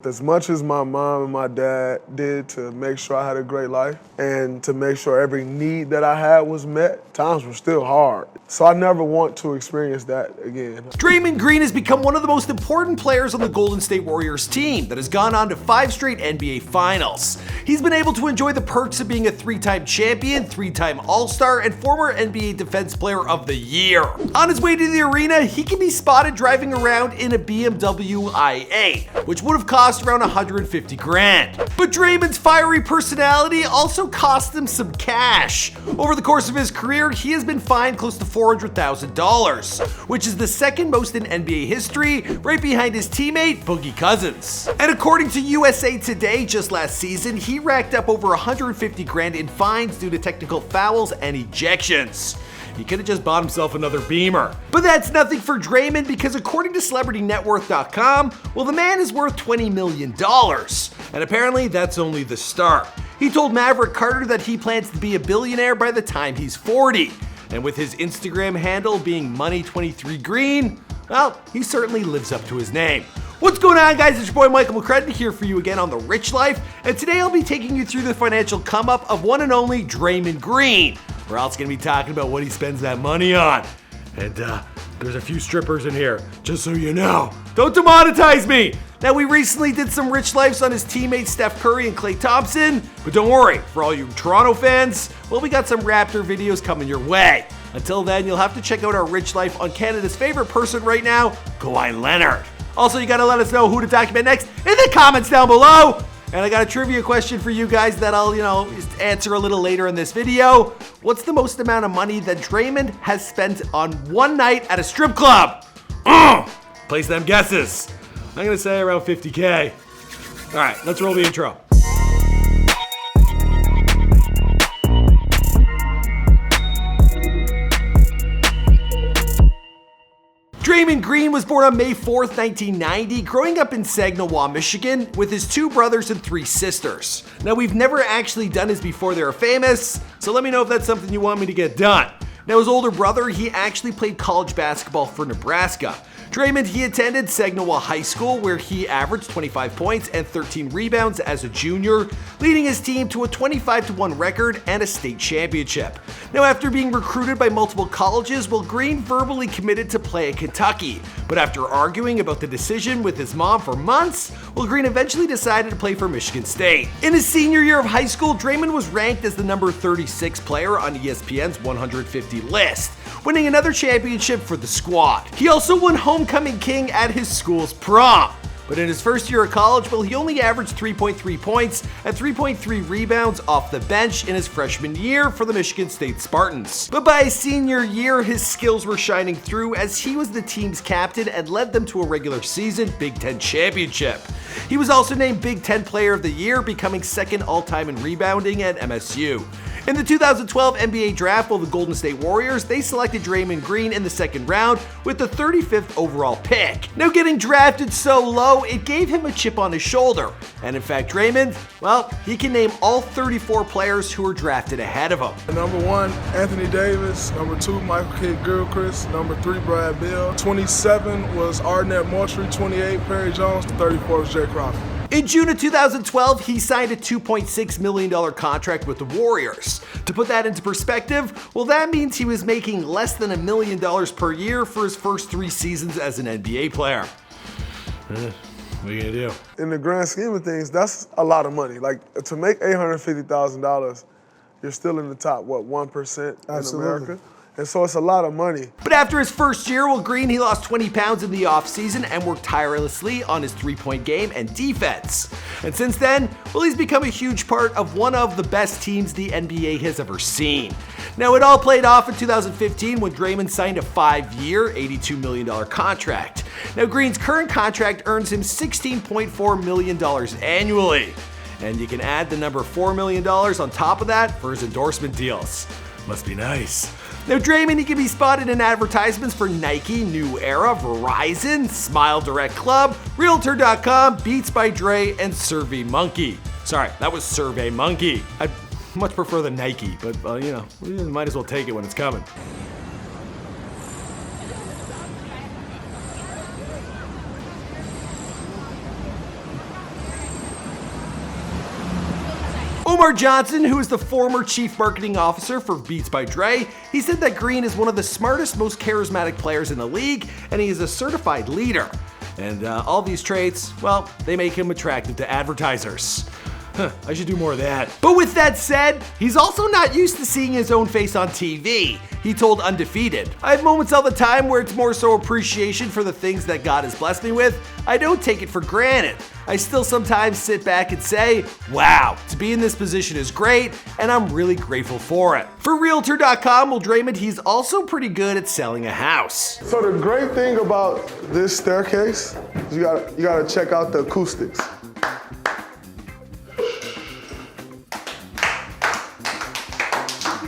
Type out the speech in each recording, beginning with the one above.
As much as my mom and my dad did to make sure I had a great life and to make sure every need that I had was met, times were still hard. So I never want to experience that again. Draymond Green has become one of the most important players on the Golden State Warriors team that has gone on to 5 straight NBA Finals. He's been able to enjoy the perks of being a 3-time champion, 3-time All-Star, and former NBA Defense Player of the Year. On his way to the arena, he can be spotted driving around in a BMW i8, which would have cost around 150 grand. But Draymond's fiery personality also cost him some cash. Over the course of his career, he has been fined close to $400,000, which is the second most in NBA history, right behind his teammate Boogie Cousins. And according to USA Today, just last season, he racked up over 150 grand in fines due to technical fouls and ejections. He could have just bought himself another Beamer. But that's nothing for Draymond, because according to CelebrityNetWorth.com, well, the man is worth $20 million. And apparently that's only the start. He told Maverick Carter that he plans to be a billionaire by the time he's 40. And with his Instagram handle being Money23Green, well, he certainly lives up to his name. What's going on, guys? It's your boy Michael McCrudden here for you again on The Rich Life, and today I'll be taking you through the financial come-up of one and only Draymond Green. We're also going to be talking about what he spends that money on. And there's a few strippers in here, just so you know. Don't demonetize me! Now, we recently did some Rich Lives on his teammates Steph Curry and Klay Thompson, but don't worry, for all you Toronto fans, well, we got some Raptor videos coming your way. Until then, you'll have to check out our Rich Life on Canada's favorite person right now, Kawhi Leonard. Also, you gotta let us know who to document next in the comments down below. And I got a trivia question for you guys that I'll, answer a little later in this video. What's the most amount of money that Draymond has spent on one night at a strip club? Place them guesses. I'm gonna say around 50K. All right, let's roll the intro. Draymond Green was born on May 4th, 1990, growing up in Saginaw, Michigan, with his 2 brothers and 3 sisters. Now, we've never actually done this before they were famous, so let me know if that's something you want me to get done. Now, his older brother, he actually played college basketball for Nebraska. Draymond, he attended Saginaw High School, where he averaged 25 points and 13 rebounds as a junior, leading his team to a 25-1 record and a state championship. Now, after being recruited by multiple colleges, well, Green verbally committed to play at Kentucky. But after arguing about the decision with his mom for months, well, Green eventually decided to play for Michigan State. In his senior year of high school, Draymond was ranked as the number 36 player on ESPN's 150 list, winning another championship for the squad. He also won Homecoming King at his school's prom. But in his first year of college, well, he only averaged 3.3 points and 3.3 rebounds off the bench in his freshman year for the Michigan State Spartans. But by his senior year, his skills were shining through as he was the team's captain and led them to a regular season Big Ten championship. He was also named Big Ten Player of the Year, becoming second all-time in rebounding at MSU. In the 2012 NBA draft, well, the Golden State Warriors, they selected Draymond Green in the second round with the 35th overall pick. Now, getting drafted so low, it gave him a chip on his shoulder. And in fact, Draymond, well, he can name all 34 players who were drafted ahead of him. Number 1, Anthony Davis. Number 2, Michael Kidd-Gilchrist. Number 3, Brad Beal. 27 was Arnett Moultrie. 28, Perry Jones. 34 was Jay Crawford. In June of 2012, he signed a $2.6 million contract with the Warriors. To put that into perspective, well, that means he was making less than $1 million per year for his first 3 seasons as an NBA player. What are you gonna do? In the grand scheme of things, that's a lot of money. Like, to make $850,000, you're still in the top, 1% in America? And so it's a lot of money. But after his first year, well, Green, he lost 20 pounds in the offseason and worked tirelessly on his 3-point game and defense. And since then, well, he's become a huge part of one of the best teams the NBA has ever seen. Now, it all played off in 2015 when Draymond signed a 5-year, $82 million contract. Now, Green's current contract earns him $16.4 million annually. And you can add the number $4 million on top of that for his endorsement deals. Must be nice. Now, Draymond, he can be spotted in advertisements for Nike, New Era, Verizon, Smile Direct Club, Realtor.com, Beats by Dre, and Survey Monkey. Sorry, that was Survey Monkey. I much prefer the Nike, but we might as well take it when it's coming. Omar Johnson, who is the former chief marketing officer for Beats by Dre, he said that Green is one of the smartest, most charismatic players in the league, and he is a certified leader. And all these traits, well, they make him attractive to advertisers. I should do more of that. But with that said, he's also not used to seeing his own face on TV. He told Undefeated, "I have moments all the time where it's more so appreciation for the things that God has blessed me with. I don't take it for granted. I still sometimes sit back and say, wow, to be in this position is great, and I'm really grateful for it." For Realtor.com, well, Draymond, he's also pretty good at selling a house. So the great thing about this staircase is you gotta check out the acoustics.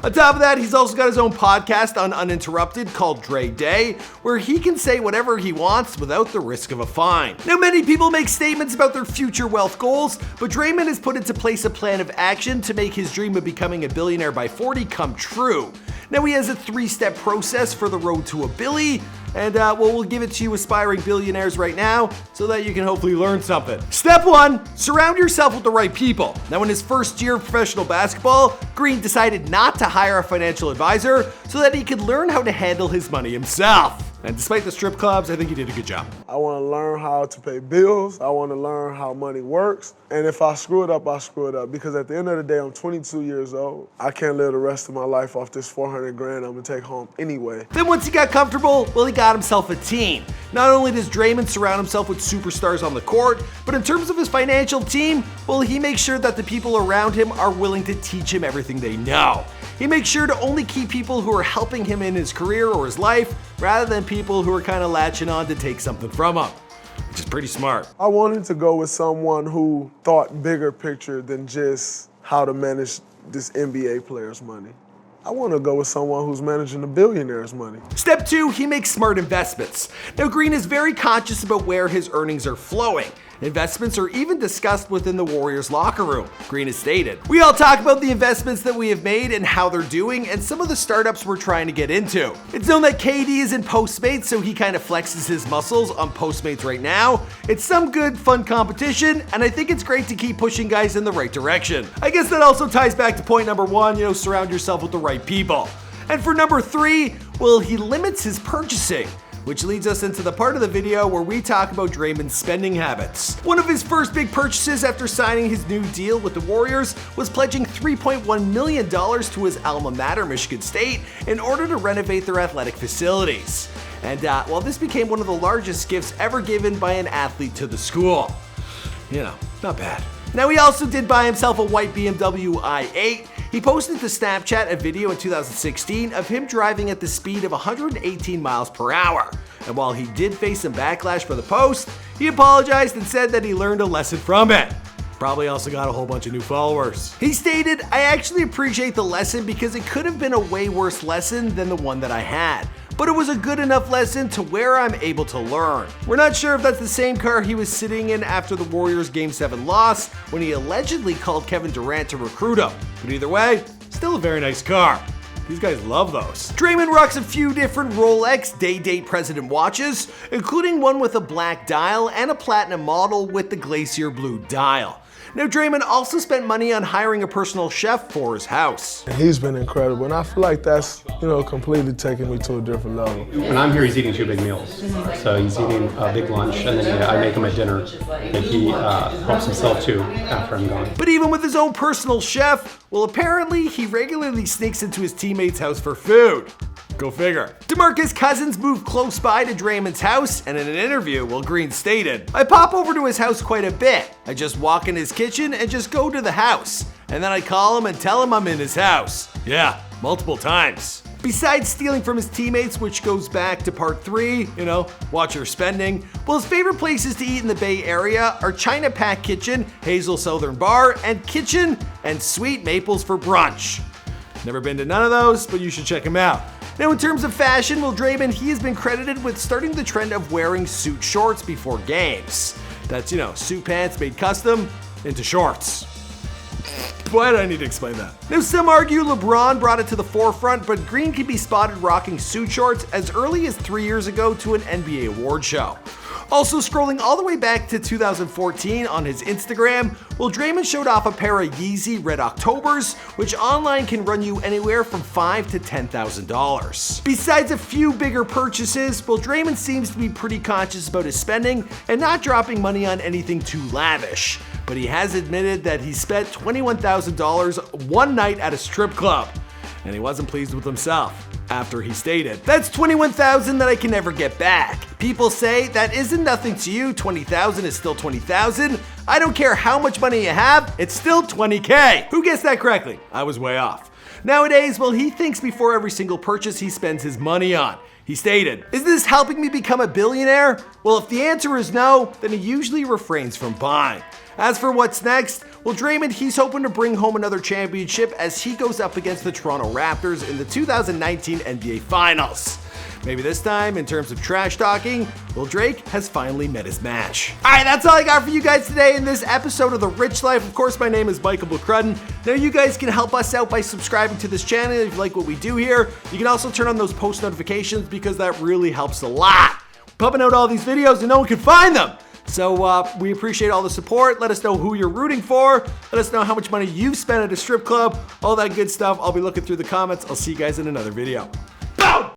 On top of that, he's also got his own podcast on Uninterrupted called Dre Day, where he can say whatever he wants without the risk of a fine. Now, many people make statements about their future wealth goals, but Draymond has put into place a plan of action to make his dream of becoming a billionaire by 40 come true. Now, he has a 3-step process for the road to a billy, and we'll give it to you aspiring billionaires right now so that you can hopefully learn something. Step 1, surround yourself with the right people. Now, in his first year of professional basketball, Green decided not to hire a financial advisor so that he could learn how to handle his money himself. And despite the strip clubs, I think he did a good job. I want to learn how to pay bills. I want to learn how money works. And if I screw it up, I screw it up. Because at the end of the day, I'm 22 years old. I can't live the rest of my life off this 400 grand I'm going to take home anyway. Then once he got comfortable, well, he got himself a team. Not only does Draymond surround himself with superstars on the court, but in terms of his financial team, well, he makes sure that the people around him are willing to teach him everything they know. He makes sure to only keep people who are helping him in his career or his life, rather than people who are kind of latching on to take something from him, which is pretty smart. I wanted to go with someone who thought bigger picture than just how to manage this NBA player's money. I want to go with someone who's managing a billionaire's money. Step 2, he makes smart investments. Now, Green is very conscious about where his earnings are flowing. Investments are even discussed within the Warriors locker room, Green has stated. "We all talk about the investments that we have made and how they're doing and some of the startups we're trying to get into. It's known that KD is in Postmates, so he kind of flexes his muscles on Postmates right now. It's some good, fun competition, and I think it's great to keep pushing guys in the right direction." I guess that also ties back to point number 1, surround yourself with the right people. And for number 3, well, he limits his purchasing, which leads us into the part of the video where we talk about Draymond's spending habits. One of his first big purchases after signing his new deal with the Warriors was pledging $3.1 million to his alma mater, Michigan State, in order to renovate their athletic facilities. And well, this became one of the largest gifts ever given by an athlete to the school. Not bad. Now, he also did buy himself a white BMW i8. He posted to Snapchat a video in 2016 of him driving at the speed of 118 miles per hour. And while he did face some backlash for the post, he apologized and said that he learned a lesson from it. Probably also got a whole bunch of new followers. He stated, "I actually appreciate the lesson because it could have been a way worse lesson than the one that I had. But it was a good enough lesson to where I'm able to learn." We're not sure if that's the same car he was sitting in after the Warriors' Game 7 loss when he allegedly called Kevin Durant to recruit him. But either way, still a very nice car. These guys love those. Draymond rocks a few different Rolex Day-Date President watches, including one with a black dial and a platinum model with the glacier blue dial. Now, Draymond also spent money on hiring a personal chef for his house. He's been incredible, and I feel like that's, completely taking me to a different level. When I'm here, he's eating 2 big meals. So he's eating a big lunch, and then I make him a dinner that he helps himself to after I'm gone. But even with his own personal chef, well, apparently he regularly sneaks into his teammates' house for food. Go figure. DeMarcus Cousins moved close by to Draymond's house, and in an interview, well, Green stated, "I pop over to his house quite a bit. I just walk in his kitchen and just go to the house. And then I call him and tell him I'm in his house." Yeah, multiple times. Besides stealing from his teammates, which goes back to part 3, watch your spending, well, his favorite places to eat in the Bay Area are China Pack Kitchen, Hazel Southern Bar, and Kitchen and Sweet Maples for brunch. Never been to none of those, but you should check him out. Now, in terms of fashion, well, Draymond, he has been credited with starting the trend of wearing suit shorts before games. That's, suit pants made custom into shorts. Why do I need to explain that? Now, some argue LeBron brought it to the forefront, but Green can be spotted rocking suit shorts as early as 3 years ago to an NBA award show. Also scrolling all the way back to 2014 on his Instagram, well, Draymond showed off a pair of Yeezy Red Octobers, which online can run you anywhere from $5,000 to $10,000. Besides a few bigger purchases, well, Draymond seems to be pretty conscious about his spending and not dropping money on anything too lavish. But he has admitted that he spent $21,000 one night at a strip club, and he wasn't pleased with himself. After he stated, "That's $21,000 that I can never get back. People say that isn't nothing to you, $20,000 is still $20,000. I don't care how much money you have, it's still $20K. Who guessed that correctly? I was way off. Nowadays, well, he thinks before every single purchase he spends his money on. He stated, "Is this helping me become a billionaire? Well, if the answer is no, then he usually refrains from buying." As for what's next, well, Draymond, he's hoping to bring home another championship as he goes up against the Toronto Raptors in the 2019 NBA Finals. Maybe this time, in terms of trash talking, well, Drake has finally met his match. All right, that's all I got for you guys today in this episode of The Rich Life. Of course, my name is Michael McCrudden. Now, you guys can help us out by subscribing to this channel if you like what we do here. You can also turn on those post notifications because that really helps a lot. Pumping out all these videos and no one can find them. So we appreciate all the support. Let us know who you're rooting for. Let us know how much money you've spent at a strip club. All that good stuff. I'll be looking through the comments. I'll see you guys in another video.